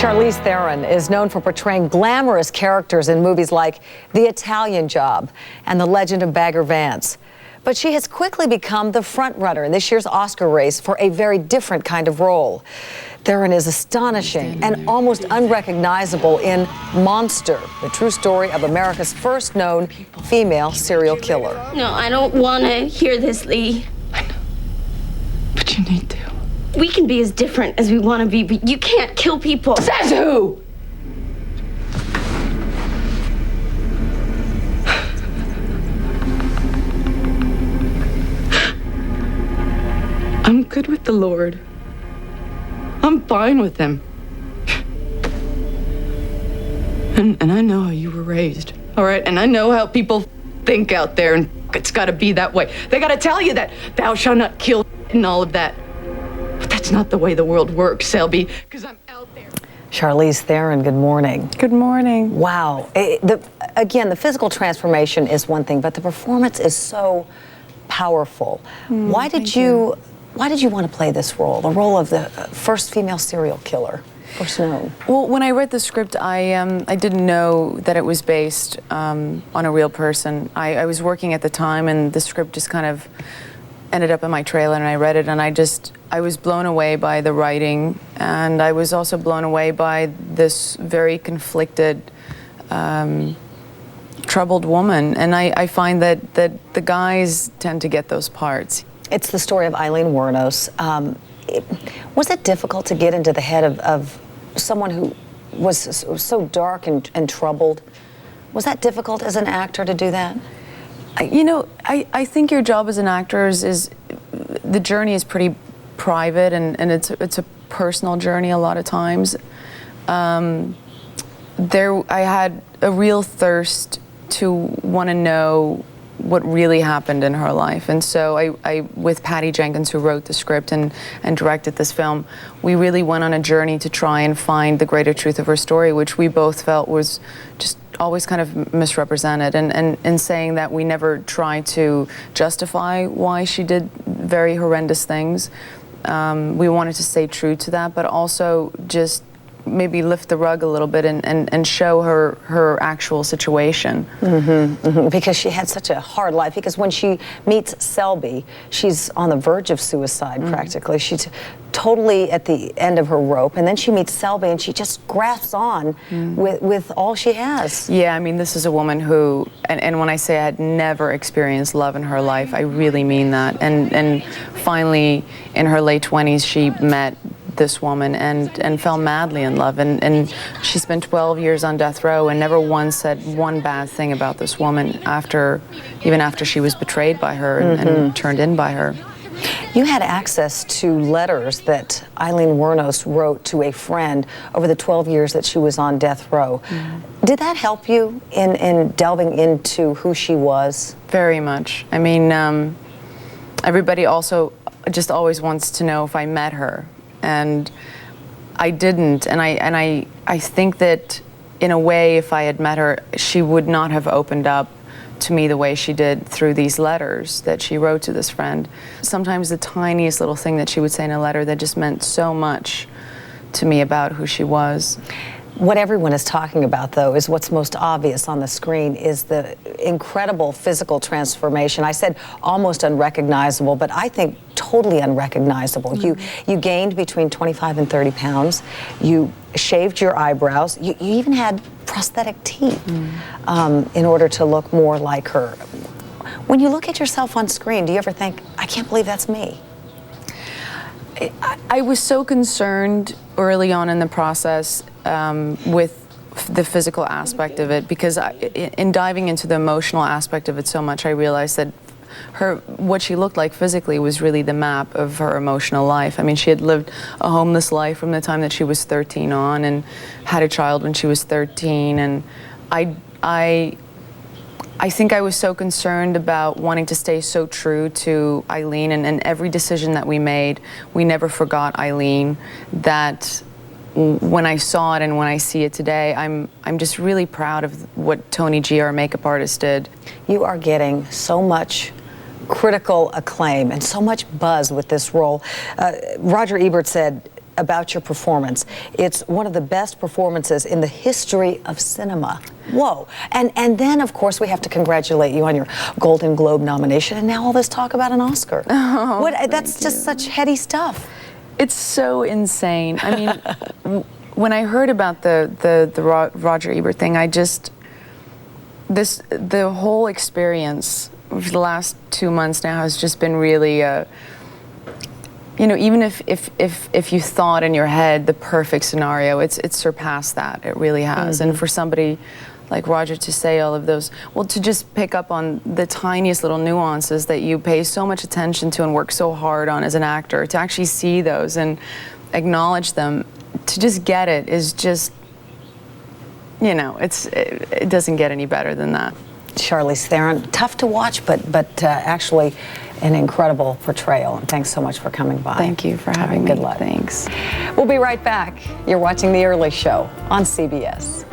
Charlize Theron is known for portraying glamorous characters in movies like The Italian Job and The Legend of Bagger Vance. But she has quickly become the frontrunner in this year's Oscar race for a very different kind of role. Theron is astonishing and almost unrecognizable in Monster, the true story of America's first known female serial killer. No, I don't want to hear this, Lee. I know. But you need to. We can be as different as we want to be, but you can't kill people. Says who? I'm good with the Lord. I'm fine with him. And I know how you were raised, all right? And I know how people think out there, and it's got to be that way. They got to tell you that thou shalt not kill and all of that. But that's not the way the world works, Selby, because I'm out there. Charlize Theron, good morning. Good morning. Wow. Again, the physical transformation is one thing, but the performance is so powerful. Why did you want to play this role, the role of the first female serial killer, first known? Well, when I read the script, I didn't know that it was based on a real person. I was working at the time, and the script just kind of ended up in my trailer, and I read it, and I was blown away by the writing, and I was also blown away by this very conflicted, troubled woman. And I find that the guys tend to get those parts. It's the story of Eileen Wuornos. Was it difficult to get into the head of someone who was so dark and troubled? Was that difficult as an actor to do that? You know, I think your job as an actor is the journey is pretty private, and it's a personal journey a lot of times. I had a real thirst to want to know what really happened in her life, and so I with Patty Jenkins, who wrote the script and directed this film, we really went on a journey to try and find the greater truth of her story, which we both felt was just always kind of misrepresented, and in saying that we never tried to justify why she did very horrendous things. We wanted to stay true to that, but also just maybe lift the rug a little bit and show her actual situation. Because she had such a hard life. Because when she meets Selby, she's on the verge of suicide practically. She's totally at the end of her rope, and then she meets Selby, and she just grasps on with all she has. Yeah, I mean, this is a woman who, and when I say I had never experienced love in her life, I really mean that. And finally, in her late 20s, she met this woman and fell madly in love, and she spent 12 years on death row and never once said one bad thing about this woman even after she was betrayed by her and turned in by her. You had access to letters that Eileen Wuornos wrote to a friend over the 12 years that she was on death row. Did that help you in delving into who she was? Very much. I mean, everybody also just always wants to know if I met her. And I didn't, and I think that in a way, if I had met her, she would not have opened up to me the way she did through these letters that she wrote to this friend. Sometimes the tiniest little thing that she would say in a letter that just meant so much to me about who she was. What everyone is talking about, though, is what's most obvious on the screen is the incredible physical transformation. I said almost unrecognizable, but I think totally unrecognizable. You gained between 25 and 30 pounds. You shaved your eyebrows. You even had prosthetic teeth in order to look more like her. When you look at yourself on screen, do you ever think, I can't believe that's me? I was so concerned early on in the process with the physical aspect of it, because in diving into the emotional aspect of it so much, I realized that what she looked like physically was really the map of her emotional life. I mean, she had lived a homeless life from the time that she was 13 on, and had a child when she was 13, and I think I was so concerned about wanting to stay so true to Eileen, and every decision that we made, we never forgot Eileen, that when I saw it and when I see it today, I'm just really proud of what Tony G, our makeup artist, did. You are getting so much critical acclaim and so much buzz with this role. Roger Ebert said, about your performance. It's one of the best performances in the history of cinema. Whoa. And then, of course, we have to congratulate you on your Golden Globe nomination, and now all this talk about an Oscar. That's just such heady stuff. It's so insane. I mean, when I heard about the Roger Ebert thing, the whole experience of the last 2 months now has just been really, you know, even if you thought in your head the perfect scenario, it's surpassed that. It really has. And for somebody like Roger to say all of those, well, to just pick up on the tiniest little nuances that you pay so much attention to and work so hard on as an actor, to actually see those and acknowledge them, to just get it is just, you know, it doesn't get any better than that. Charlize Theron, tough to watch, but actually an incredible portrayal. And thanks so much for coming by. Thank you for having me. Good luck. Thanks. We'll be right back. You're watching The Early Show on CBS.